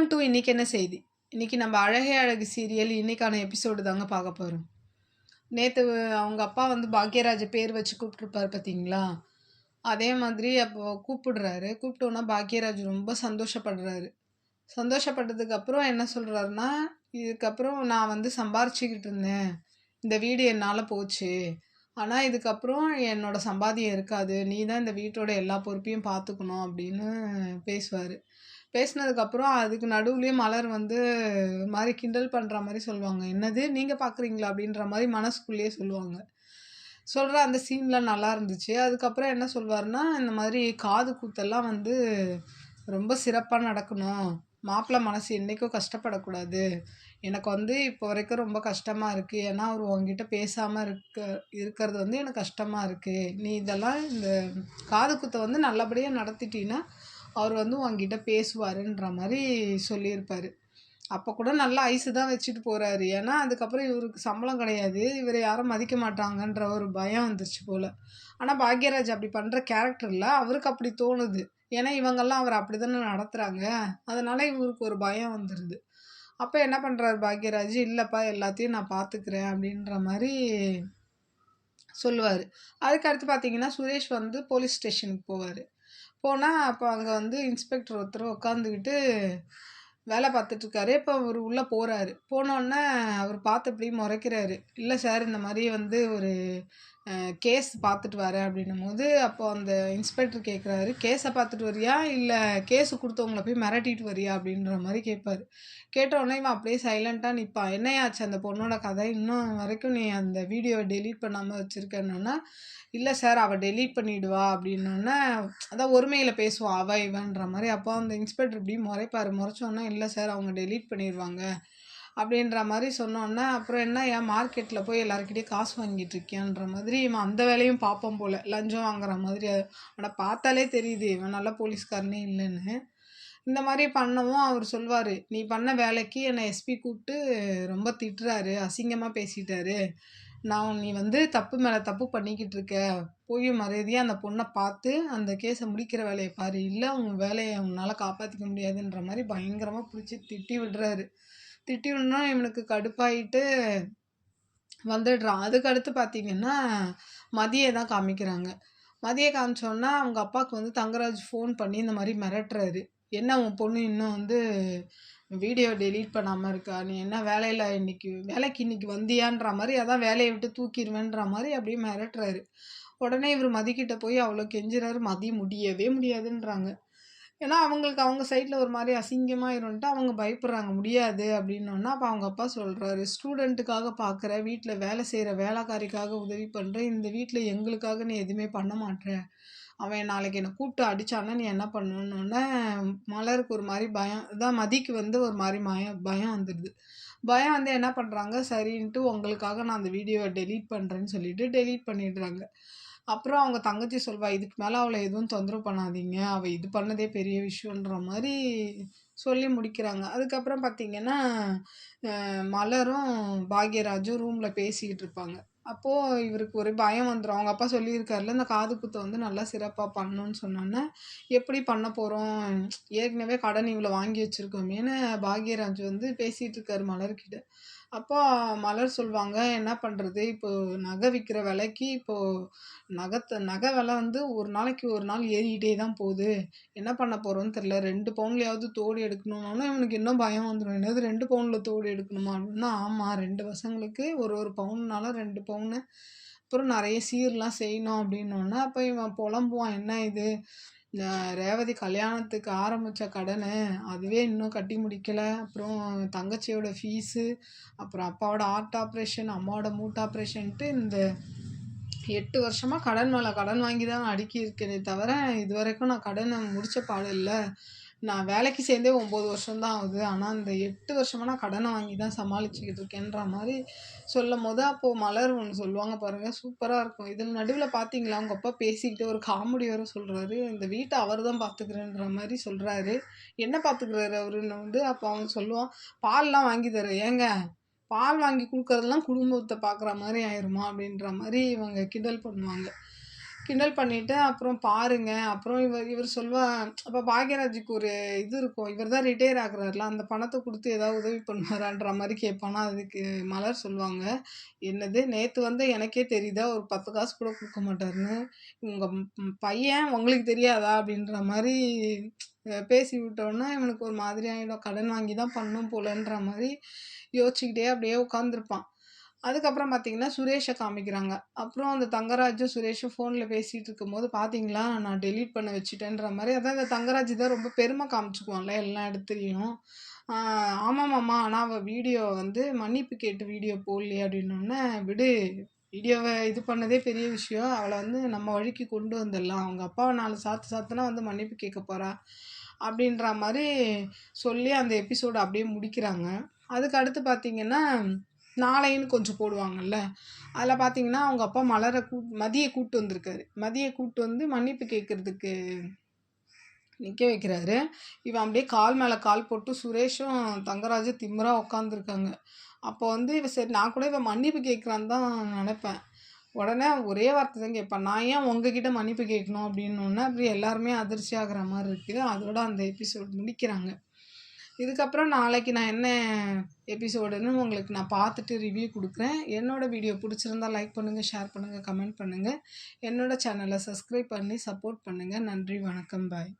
Welcome to இன்னைக்கு என்ன செய்தி. இன்னைக்கு நம்ம அழகே அழகு சீரியல் இன்னைக்கான எபிசோடு தாங்க பார்க்க போகிறோம். நேற்று அவங்க அப்பா வந்து பாக்யராஜ பேர் வச்சு கூப்பிட்ருப்பாரு பார்த்தீங்களா? அதே மாதிரி அப்போ கூப்பிடுறாரு. கூப்பிட்டோன்னா பாக்யராஜ் ரொம்ப சந்தோஷப்படுறாரு. சந்தோஷப்பட்டதுக்கு அப்புறம் என்ன சொல்கிறாருன்னா, இதுக்கப்புறம் நான் வந்து சம்பாரிச்சுக்கிட்டு இருந்தேன், இந்த வீடு என்னால் போச்சு, ஆனால் இதுக்கப்புறம் என்னோட சம்பாத்தியம் இருக்காது, நீ தான் இந்த வீட்டோட எல்லா பொறுப்பையும் பார்த்துக்கணும் அப்படின்னு பேசுவார். பேசினதுக்கப்புறம் அதுக்கு நடுவுலயே மலர் வந்து ஒரு மாரி கிண்டல் பண்ற மாரி சொல்லுவாங்க. "என்னது நீங்க பார்க்குறீங்களா?" அப்படின்ற மாரி மனசுக்குள்ளேயே சொல்லுவாங்க. சொல்ற அந்த சீன்லாம் நல்லா இருந்துச்சு. அதுக்கப்புறம் என்ன சொல்வாருன்னா, இந்த மாதிரி காது கூத்தெல்லாம் வந்து ரொம்ப சிறப்பா நடக்கணும். மாப்பிள மனசு என்னைக்கும் கஷ்டப்படக்கூடாது. எனக்கு வந்து இப்போ வரைக்கும் ரொம்ப கஷ்டமா இருக்கு. ஏன்னா, அவரு உன்கிட்ட பேசாம இருக்கிறது வந்து எனக்கு கஷ்டமா இருக்கு. நீ இதெல்லாம் இந்த காது குத்த வந்து நல்லபடியா நடத்திட்டீன்னா, அவர் வந்து உன்கிட்ட பேசுவாருன்ற மாரி சொல்லியிருப்பாரு. அப்ப கூட நல்லா ஐஸு தான் வச்சுட்டு போறாரு. ஏன்னா, அதுக்கப்புறம் இவருக்கு சம்பளம் கிடையாது. இவர யாரும் மதிக்க மாட்டாங்கன்ற ஒரு பயம் வந்துருச்சு போல. ஆனா, பாக்யராஜ் அப்படி பண்ற கேரக்டர் இல்ல. அவருக்கு அப்படி தோணுது. ஏன்னா, இவங்கலாம் அவர அப்படித்தானே நடத்துறாங்க. அதனால இவருக்கு ஒரு பயம் வந்துருது. அப்ப என்ன பண்றாரு பாக்யராஜ், "இல்லப்பா எல்லாத்தையும் நான் பார்த்துக்கிறேன்" அப்படின்ற மாரி சொல்லுவாரு. அதுக்கு அடுத்து பார்த்தீங்கன்னா, சுரேஷ் வந்து போலீஸ் ஸ்டேஷனுக்கு போவாரு. போனா, அப்ப அங்க வந்து இன்ஸ்பெக்டர் ஒருத்தர் உட்காந்துக்கிட்டு வேல பார்த்துட்டுருக்காரு. இப்ப அவரு உள்ள போறாரு. போனோனே அவரு பார்த்தபடி முறைக்கிறாரு. "இல்ல சார், இந்த மாரி வந்து ஒரு கேஸ் பார்த்துட்டு வரேன்" அப்படின்னும்போது, அப்போ அந்த இன்ஸ்பெக்டர் கேட்குறாரு, "கேஸ பார்த்துட்டு வரியா? இல்ல கேஸ் குடுத்தவங்கள போய் மிரட்டிட்டு வரியா?" அப்படின்ற மாரி கேட்பாரு. கேட்டவுடனே இவன் அப்படியே சைலன்ட்டா நிப்பான். "என்னய்யா ஆச்சு அந்த பொண்ணோட கதை? இன்னும் வரைக்கும் நீ அந்த வீடியோவ டெலீட் பண்ணாம வச்சிருக்கன்னோன" "இல்ல சார், அவ டெலீட் பண்ணிடுவா" அப்படின்னோனே, அதான் ஒருமையில பேசுவான் அவ, இவன்ற மாரி. அப்போ அந்த இன்ஸ்பெக்டர் இப்படி முறைப்பாரு. முறைச்சோனே, "இல்ல சார், அவங்க டெலீட் பண்ணிருவாங்க" அப்படின்ற மாரி சொன்னோனே, அப்புறம் என்ன ஏன் மார்க்கெட்ல போய் எல்லார்கிட்டயும் காசு வாங்கிட்டு இருக்கியான்ற மாதிரி இவன் அந்த வேலையும் பார்ப்பான் போல. லஞ்சம் வாங்குற மாதிரி. ஆனா பார்த்தாலே தெரியுது, இவன் நல்ல போலீஸ்காரனே இல்லன்னு. இந்த மாரி பண்ணவும் அவரு சொல்வாரு, "நீ பண்ண வேலைக்கு என்ன எஸ்பி கூப்ட்டு ரொம்ப திட்டுறாரு, அசிங்கமா பேசிட்டாரு. நீ வந்து தப்பு மேல தப்பு பண்ணிக்கிட்டு இருக்க. போய் மரியாதையா அந்த பொண்ண பார்த்து அந்த கேஸ முடிக்கிற வேலைய பாரு. இல்ல உன் வேலைய உன்னால காப்பாத்திக்க முடியாதுன்ற" மாரி பயங்கரமா புடிச்சு திட்டி விடுறாரு. திட்டி விடனோன இவனுக்கு கடுப்பாயிட்டு வந்துடுறான். அதுக்கு அடுத்து பார்த்தீங்கன்னா, மதிய தான் காமிக்கிறாங்க. மதிய காமிச்சோன்னா, அவங்க அப்பாவுக்கு வந்து தங்கராஜ் ஃபோன் பண்ணி இந்த மாரி மிரட்டுறாரு. "என்ன உன் பொண்ணு இன்னும் வந்து வீடியோ டெலீட் பண்ணாம இருக்கா? நீ என்ன வேலைக்கு இன்னைக்கு வந்தியான்ற" மாரி, அதான் வேலைய விட்டு தூக்கிருவேன்ற மாரி அப்படியே மிரட்டுறாரு. உடனே இவரு மதிக்கிட்ட போய் அவ்ளோ கெஞ்சுறாரு. மதி முடியவே முடியாதுன்றாங்க. ஏன்னா, அவங்களுக்கு அவங்க சைட்ல ஒரு மாரி அசிங்கமாயிருன்ட்டு அவங்க பயப்படுறாங்க. முடியாது அப்டின்னோன, அப்ப அவங்க அப்பா சொல்றாரு, "ஸ்டூடெண்ட்டுக்காக பார்க்குற, வீட்ல வேலை செய்ற வேலைக்காரிக்காக உதவி பண்ற. இந்த வீட்ல எங்களுக்காக நீ எதுவுமே பண்ண மாட்ற. அவன் நாளைக்கு என்ன கூப்பிட்டு அடிச்சான்னா, நீ என்ன பண்ணுவன்னோனே" மலருக்கு ஒரு மாரி பயம். அதான் மதிக்கு வந்து ஒரு மாரி பயம் வந்துருது. பயம் வந்து என்ன பண்றாங்க, சரின்ட்டு உங்களுக்காக நான் அந்த வீடியோவ டெலீட் பண்றேன்னு சொல்லிட்டு டெலீட் பண்ணிடுறாங்க. அப்புறம் அவங்க தங்கச்சி சொல்வா, "இதுக்கு மேல அவள எதுவும் தொந்தரவு பண்ணாதீங்க. அவ இது பண்ணதே பெரிய விஷயம்ன்ற" மாரி சொல்லி முடிக்கிறாங்க. அதுக்கப்புறம் பார்த்தீங்கன்னா, மலரும், பாக்யராஜும் ரூம்ல பேசிக்கிட்டு இருப்பாங்க. அப்போ இவருக்கு ஒரு பயம் வந்துரும். அவங்க அப்பா சொல்லியிருக்கார்ல, இந்த காது குத்த வந்து நல்லா சிறப்பா பண்ணணும்னு சொன்னோனே, எப்படி பண்ண போறோம்? ஏற்கனவே கடன் இவ்வளோ வாங்கி வச்சிருக்கோமேன்னு பாக்யராஜ் வந்து பேசிட்டு இருக்காரு மலர்கிட்ட. அப்போ மலர் சொல்வாங்க, "என்ன பண்றது? இப்போ நகை விக்கிற விலைக்கு இப்போ நகை விலை வந்து ஒரு நாளைக்கு ஒரு நாள் ஏறிக்கிட்டே தான் போகுது. என்ன பண்ண போறோம்ன்னு தெரியல. 2 பவுன்லயாவது தோடு எடுக்கணும்னோனே" இவனுக்கு இன்னும் பயம் வந்துரும். "என்னது 2 பவுன்ல தோடு எடுக்கணுமா?" அப்படின்னா, "ஆமா 2 பசங்களுக்கு ஒரு ஒரு பவுன்னால 2 பவுனு. அப்புறம் நெறைய சீர்லாம் செய்யணும்" அப்படின்னோனே, அப்ப இவன் பொலம்புவான், "என்ன இது? ரேவதி கல்யாணத்துக்கு ஆரம்பிச்ச கடனு, அதுவே இன்னும் கட்டி முடிக்கல. அப்புறம் தங்கச்சியோட ஃபீஸு, அப்புறம் அப்பாவோட ஹார்ட் ஆப்ரேஷன், அம்மாவோட மூட் ஆப்ரேஷன்ட்டு இந்த 8 வருஷமா கடன் மேல கடன் வாங்கி தான் நான் அடுக்கியிருக்கேனே தவிர, இதுவரைக்கும் நான் கடன முடிச்ச பாடு இல்ல. நான் வேலைக்கு சேர்ந்தே 9 வருஷம் தான் ஆகுது. ஆனா, இந்த 8 வருஷமா நான் கடன வாங்கி தான் சமாளிச்சுக்கிட்டு இருக்கேன்ற மாரி சொல்லும்போது, அப்போ மலர் ஒண்ணு சொல்லுவாங்க பாருங்க, சூப்பரா இருக்கும். இதில நடுவுல பார்த்தீங்களா, உங்க அப்பா பேசிக்கிட்டு ஒரு காமெடி வேற சொல்றாரு. இந்த வீட்ட அவர் தான் பார்த்துக்கிறேன்ற மாரி சொல்றாரு. என்ன பார்த்துக்கிறாரு அவருன்னு வந்து அப்போ அவன் சொல்லுவான், "பால்லாம் வாங்கி தரேன்." ஏங்க பால் வாங்கி குடுக்குறதெல்லாம் குடும்பத்த பார்க்குற மாரி ஆயிருமா? அப்படின்ற மாரி இவங்க கிண்டல் பண்ணுவாங்க. கிண்டல் பண்ணிட்டு, அப்புறம் பாருங்க, அப்புறம் இவர் அப்ப பாக்யராஜுக்கு ஒரு இது இருக்கும். இவர் தான் ரிட்டயர் ஆகுறார்ல, அந்த பணத்த குடுத்து ஏதாவது உதவி பண்ணுவாரான்ற மாரி கேட்பானா, அதுக்கு மலர் சொல்லுவாங்க, "என்னது நேத்து வந்து எனக்கே தெரியுதா, ஒரு 10 காசு கூட குடுக்க மாட்டாருன்னு. உங்க பையன் உங்களுக்கு தெரியாதா?" அப்படின்ற மாரி பேசி விட்டோனே, இவனுக்கு ஒரு மாதிரி ஆயிடும். கடன் வாங்கி தான் பண்ணோம் போலன்ற மாரி யோசிச்சுக்கிட்டே அப்படியே உட்காந்துருப்பான். அதுக்கப்புறம் பார்த்தீங்கன்னா, சுரேஷ காமிக்கிறாங்க. அப்புறம் அந்த தங்கராஜும், சுரேஷும் ஃபோன்ல பேசிட்டு இருக்கும்போது, "பார்த்தீங்களா, நான் டெலீட் பண்ண வச்சுட்டேன்ற" மாரி அதான் இந்த தங்கராஜ் தான் ரொம்ப பெருமை காமிச்சுக்குவான்ல எல்லா இடத்துலயும். "ஆ ஆமா மாமா, ஆனா அவ வீடியோ வந்து மன்னிப்பு கேட்டு வீடியோ போடலையே" அப்படின்னோனே, "விடு, வீடியோவ இது பண்ணதே பெரிய விஷயம். அவள வந்து நம்ம வழிக்கு கொண்டு வந்துடலாம். அவங்க அப்பாவ 4 சாத்து சாத்துனா வந்து மன்னிப்பு கேட்க போறா." அப்படின்ற மாரி சொல்லி அந்த எபிசோட அப்படியே முடிக்கிறாங்க. அதுக்கு அடுத்து பார்த்தீங்கன்னா, நாளைன்னு கொஞ்சம் போடுவாங்கல்ல. அதில பார்த்தீங்கன்னா, அவங்க அப்பா மதிய கூட்டு வந்திருக்காரு. மதிய கூட்டு வந்து மன்னிப்பு கேட்கறதுக்கு நிக்க வைக்கிறாரு. இவன் அப்படியே கால் மேல கால் போட்டு சுரேஷும், தங்கராஜும் திமிரா உட்காந்துருக்காங்க. அப்போ வந்து சரி நான் கூட இவன் மன்னிப்பு கேட்குறான்னு தான் நெனப்பேன். உடனே ஒரே வார்த்தை தான் கேட்பான். "நான் ஏன் உங்ககிட்ட மன்னிப்பு கேட்கணும்?" அப்படின்னோனே, அப்படியே எல்லாருமே அதிர்ச்சி ஆகுற மாரி இருக்கு. அதோட அந்த எபிசோட் முடிக்கிறாங்க. இதுக்கப்புறம் நாளைக்கு நான் என்ன எபிசோடுன்னு உங்களுக்கு நான் பார்த்துட்டு ரிவ்யூ குடுக்குறேன். என்னோட வீடியோ புடிச்சிருந்தா லைக் பண்ணுங்க, ஷேர் பண்ணுங்க, கமெண்ட் பண்ணுங்க. என்னோட சேனல சப்ஸ்கிரைப் பண்ணி சப்போர்ட் பண்ணுங்க. நன்றி, வணக்கம், பாய்.